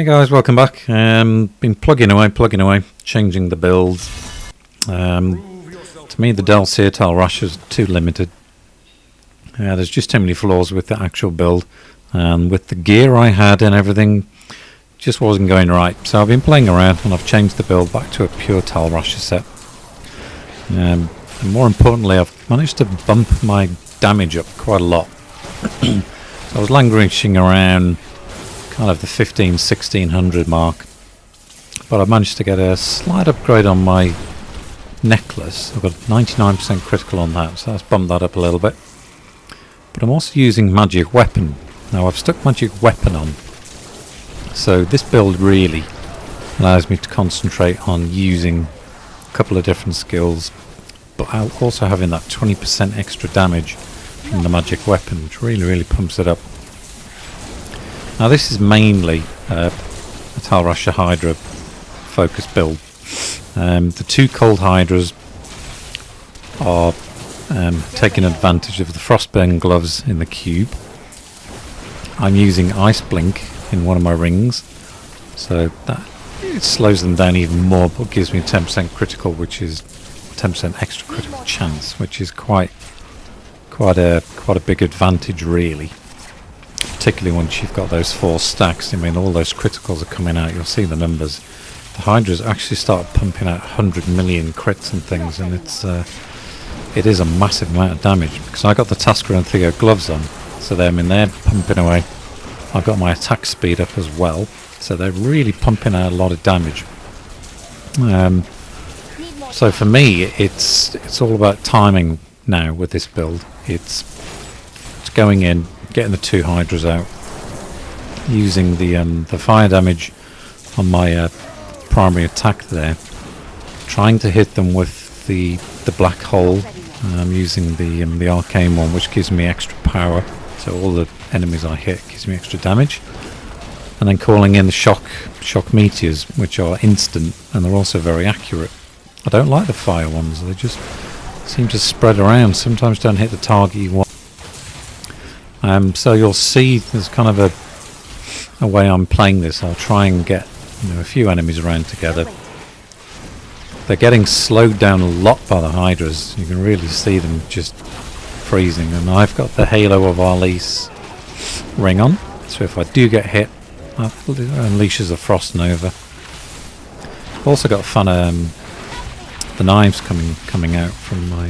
Hey guys, welcome back. Been plugging away, changing the builds. To me, the delts here, Tal Rasha, is too limited. There's just too many flaws with the actual build, and with the gear I had and everything, just wasn't going right. So I've been playing around, and I've changed the build back to a pure Tal Rasha set. And more importantly, I've managed to bump my damage up quite a lot. So I was languishing around kind of the 1600 mark, but I managed to get a slight upgrade on my necklace. I've got 99% critical on that, so that's bumped that up a little bit. But I'm also using magic weapon. Now I've stuck magic weapon on, so this build really allows me to concentrate on using a couple of different skills, but also having that 20% extra damage from the magic weapon, which really pumps it up. Now this is mainly a Tal Rasha Hydra focused build. The two cold Hydras are taking advantage of the frostburn gloves in the cube. I'm using Ice Blink in one of my rings, so that it slows them down even more, but gives me 10% critical, which is 10% extra critical chance, which is quite a big advantage really. Particularly once you've got those 4 stacks. I mean, all those criticals are coming out. You'll see the numbers. The Hydras actually start pumping out 100 million crits and things, and it is a massive amount of damage. Because I got the Tasker and Theo gloves on, so they're pumping away. I've got my attack speed up as well, so they're really pumping out a lot of damage. So for me, it's all about timing now with this build. It's going in, getting the 2 Hydras out, using the fire damage on my primary attack there, trying to hit them with the black hole, using the arcane one, which gives me extra power, so all the enemies I hit gives me extra damage, and then calling in the shock meteors, which are instant, and they're also very accurate. I don't like the fire ones, they just seem to spread around, sometimes don't hit the target you want. So you'll see there's kind of a way I'm playing this. I'll try and get a few enemies around together. They're getting slowed down a lot by the Hydras. You can really see them just freezing. And I've got the Halo of Arlise ring on, so if I do get hit, it unleashes a Frost Nova. I've also got fun the knives coming out from my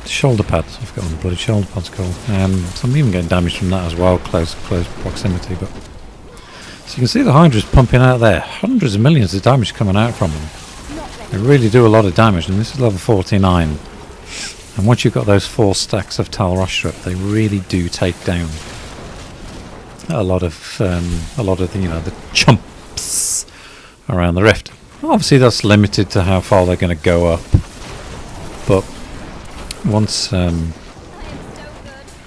shoulder pads. I've got one bloody shoulder pads called. So I'm even getting damage from that as well, close proximity. But so you can see the Hydra's pumping out there, hundreds of millions of damage coming out from them. They really do a lot of damage, and this is level 49. And once you've got those 4 stacks of Tal Rasha up, they really do take down a lot of the chumps around the rift. Obviously, that's limited to how far they're going to go up, but once you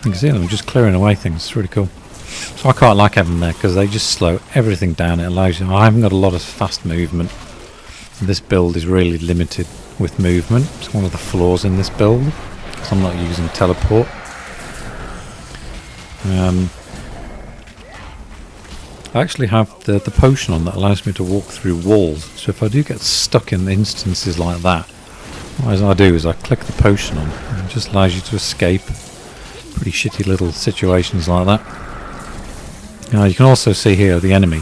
can see them just clearing away things, it's really cool. So I quite like having them there because they just slow everything down. It allows you. I haven't got a lot of fast movement. This build is really limited with movement. It's one of the flaws in this build because I'm not using teleport. I actually have the potion on that allows me to walk through walls. So if I do get stuck in instances like that, what I do is I click the potion on, and it just allows you to escape pretty shitty little situations like that. Now you can also see here the enemy.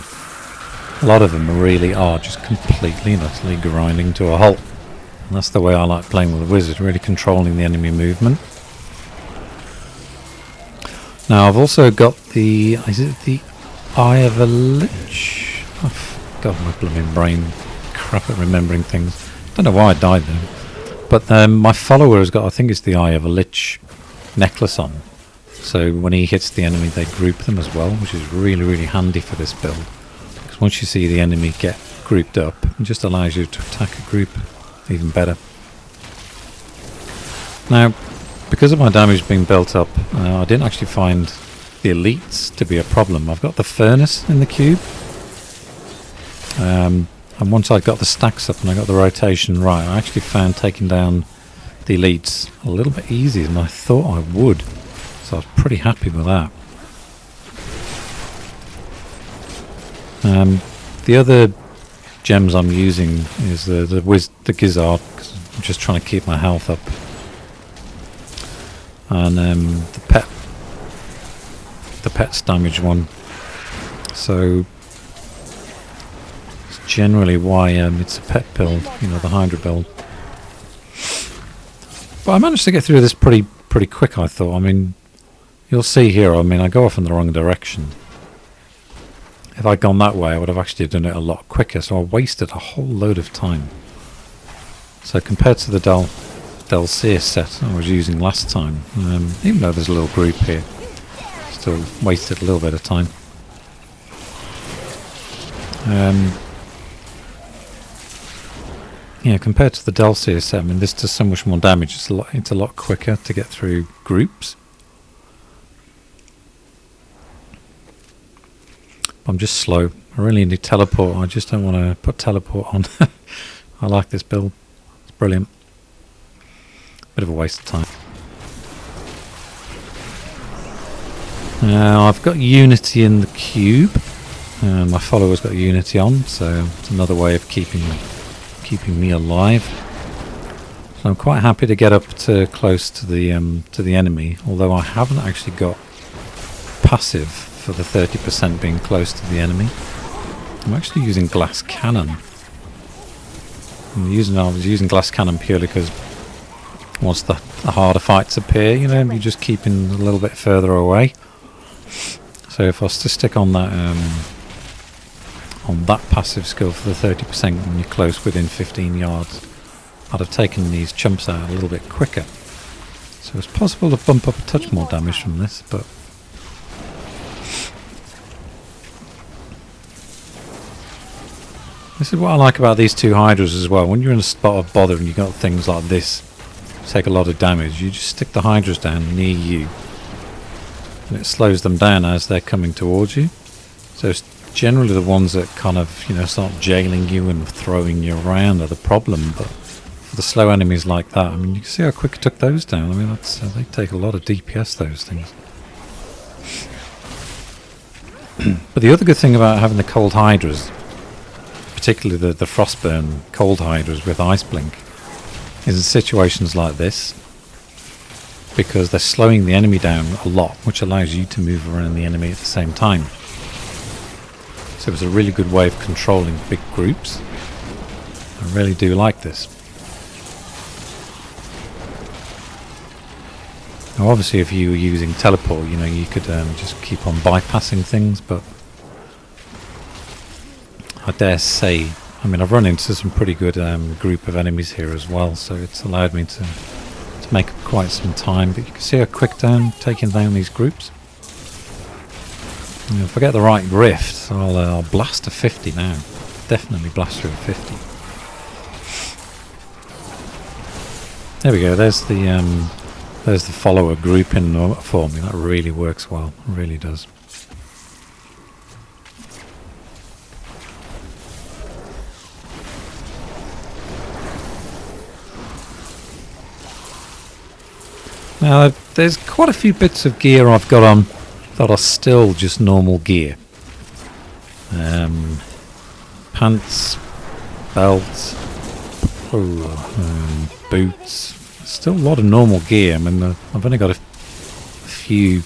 A lot of them really are just completely and utterly grinding to a halt. And that's the way I like playing with the wizard, really controlling the enemy movement. Now I've also got the Eye of a Lich? Oh, God, my blooming brain crap at remembering things. Don't know why I died there. But my follower has got, I think it's the Eye of a Lich necklace on. So when he hits the enemy, they group them as well, which is really handy for this build. Because once you see the enemy get grouped up, it just allows you to attack a group even better. Now, because of my damage being built up, I didn't actually find the elites to be a problem. I've got the furnace in the cube. And once I got the stacks up and I got the rotation right, I actually found taking down the elites a little bit easier than I thought I would. So I was pretty happy with that. The other gems I'm using is the Gizzard, because I'm just trying to keep my health up, and the pet's damage one. So it's generally why it's a pet build, you know, the Hydra build. But I managed to get through this pretty quick, I thought. I mean, you'll see here, I mean, I go off in the wrong direction. If I'd gone that way, I would have actually done it a lot quicker, so I wasted a whole load of time. So compared to the Del Seer set I was using last time, even though there's a little group here, still wasted a little bit of time. Yeah, compared to the Del Seer set, I mean, this does so much more damage. It's a lot quicker to get through groups. I'm just slow. I really need teleport. I just don't want to put teleport on. I like this build. It's brilliant. Bit of a waste of time. Now I've got Unity in the cube. My follower's got Unity on, so it's another way of keeping me alive. So I'm quite happy to get up to close to the enemy, although I haven't actually got passive for the 30% being close to the enemy. I'm actually using glass cannon. I was using glass cannon purely because once the harder fights appear, you know, you're just keeping a little bit further away. So if I was to stick on that passive skill for the 30% when you're close within 15 yards, I'd have taken these chumps out a little bit quicker. So it's possible to bump up a touch more damage from this, but this is what I like about these two Hydras as well. When you're in a spot of bother and you've got things like this take a lot of damage, you just stick the Hydras down near you and it slows them down as they're coming towards you. So it's generally the ones that kind of, you know, start jailing you and throwing you around are the problem, but for the slow enemies like that, I mean, you can see how quick I took those down. I mean, that's they take a lot of DPS, those things. But the other good thing about having the cold Hydras, particularly the Frostburn cold Hydras with Ice Blink, is in situations like this, because they're slowing the enemy down a lot, which allows you to move around the enemy at the same time. So it's a really good way of controlling big groups. I really do like this. Now obviously if you were using teleport, you know, you could just keep on bypassing things, but I dare say, I mean, I've run into some pretty good group of enemies here as well, so it's allowed me to make quite some time. But you can see how quick taking down these groups. You know, if I get the right rift, I'll blast a 50 now. Definitely blast through a 50. There we go. There's the follower grouping for me. That really works well. It really does. Now, there's quite a few bits of gear I've got on that are still just normal gear. Pants, belts, boots. Still a lot of normal gear. I mean, I've only got a few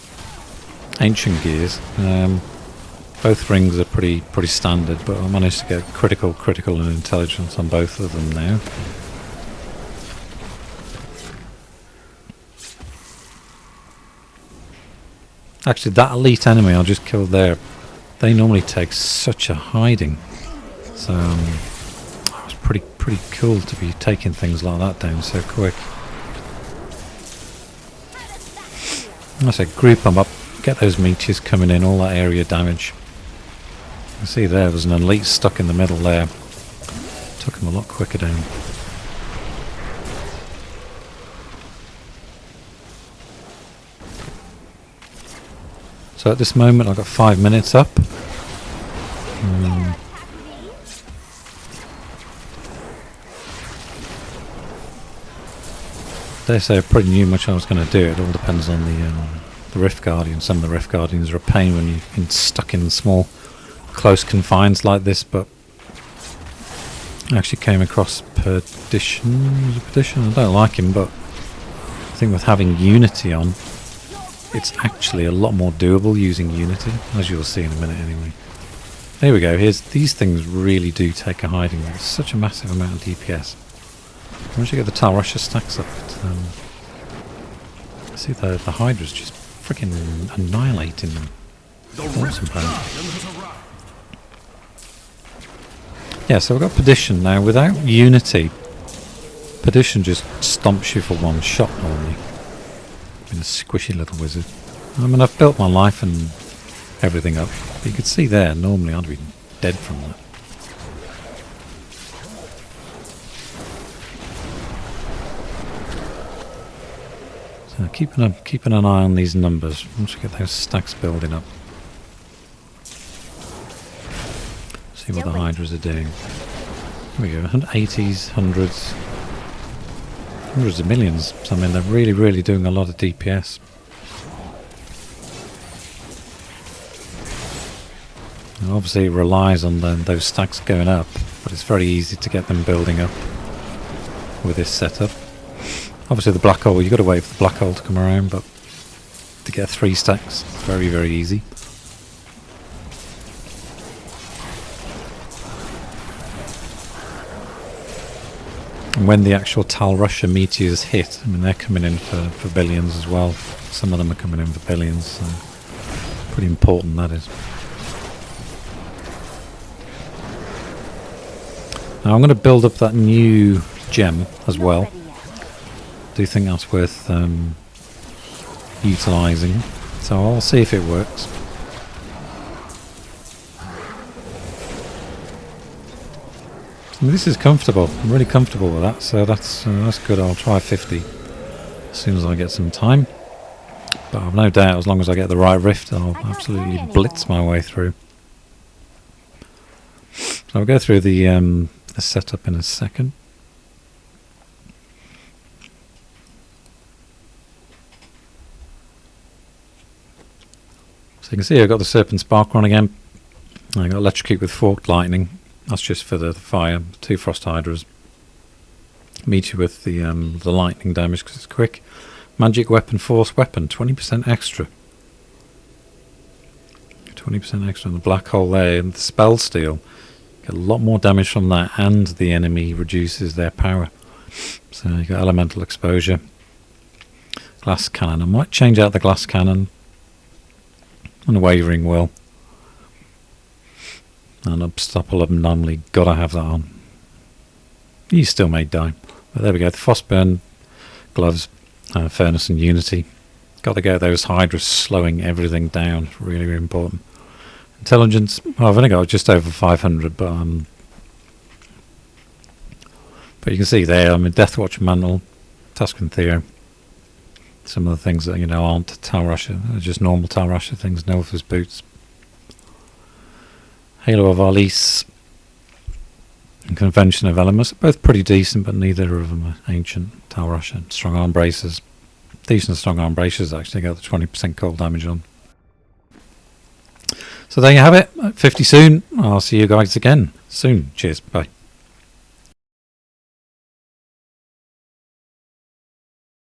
ancient gears. Both rings are pretty standard, but I managed to get critical, and intelligence on both of them now. Actually, that elite enemy I just killed there, they normally take such a hiding. So it was pretty cool to be taking things like that down so quick. I said, group them up, get those meteors coming in, all that area damage. You see there's an elite stuck in the middle there. Took him a lot quicker down. So at this moment I've got 5 minutes up. They say I pretty knew much I was going to do. It all depends on the Rift Guardian. Some of the Rift Guardians are a pain when you've been stuck in small close confines like this, but I actually came across Perdition. Was it Perdition? I don't like him, but I think with having Unity on, it's actually a lot more doable using Unity, as you'll see in a minute anyway. There we go. These things really do take a hiding. It's such a massive amount of DPS. Once you get the Tal Rasha stacks up, see the Hydra's just freaking annihilating them. Awesome plan. Yeah, so we've got Perdition now. Without Unity, Perdition just stomps you for one shot normally. Being a squishy little wizard. I mean, I've built my life and everything up. But you could see there, normally I'd be dead from that. So keeping an eye on these numbers. Once we get those stacks building up. See what the Hydras are doing. Here we go, 80s, hundreds. Hundreds of millions. So, I mean, they're really, really doing a lot of DPS. And obviously it relies on those stacks going up, but it's very easy to get them building up with this setup. Obviously the black hole, you've got to wait for the black hole to come around, but to get 3 stacks, very, very easy. And when the actual Tal Rasha meteors hit, I mean, they're coming in for billions as well. Some of them are coming in for billions, so pretty important that is. Now I'm going to build up that new gem as well. I do think that's worth utilising, so I'll see if it works. I mean, this is comfortable. I'm really comfortable with that, so that's good. I'll try 50 as soon as I get some time. But I've no doubt as long as I get the right rift, I'll absolutely blitz my way through. So I'll go through the setup in a second. So you can see I've got the Serpent Spark on again. I got Electrocute with Forked Lightning. That's just for the fire. 2 Frost Hydras. Meet you with the lightning damage because it's quick. Magic Weapon, Force Weapon, 20% extra. 20% extra on the black hole there, and the Spell Steal. Get a lot more damage from that, and the enemy reduces their power. So you got Elemental Exposure. Glass Cannon. I might change out the Glass Cannon. And a Wavering Will. And Obstacle Anomaly, gotta have that on. You still may die. But there we go, the Frostburn gloves, Furnace and Unity. Gotta get those Hydras slowing everything down, really, really important. Intelligence, well, I've only got just over 500, but you can see there, I mean, Deathwatch Mantle, Tuscan Theo. Some of the things that, you know, aren't Tal Rasha, they're just normal Tal Rasha things, Nilf's Boots. Halo of Arlis and Convention of Elements, both pretty decent, but neither of them are ancient. Tal Rasha, Strong Arm Braces. Decent Strong Arm Braces actually got the 20% cold damage on. So there you have it, 50 soon. I'll see you guys again soon. Cheers, bye.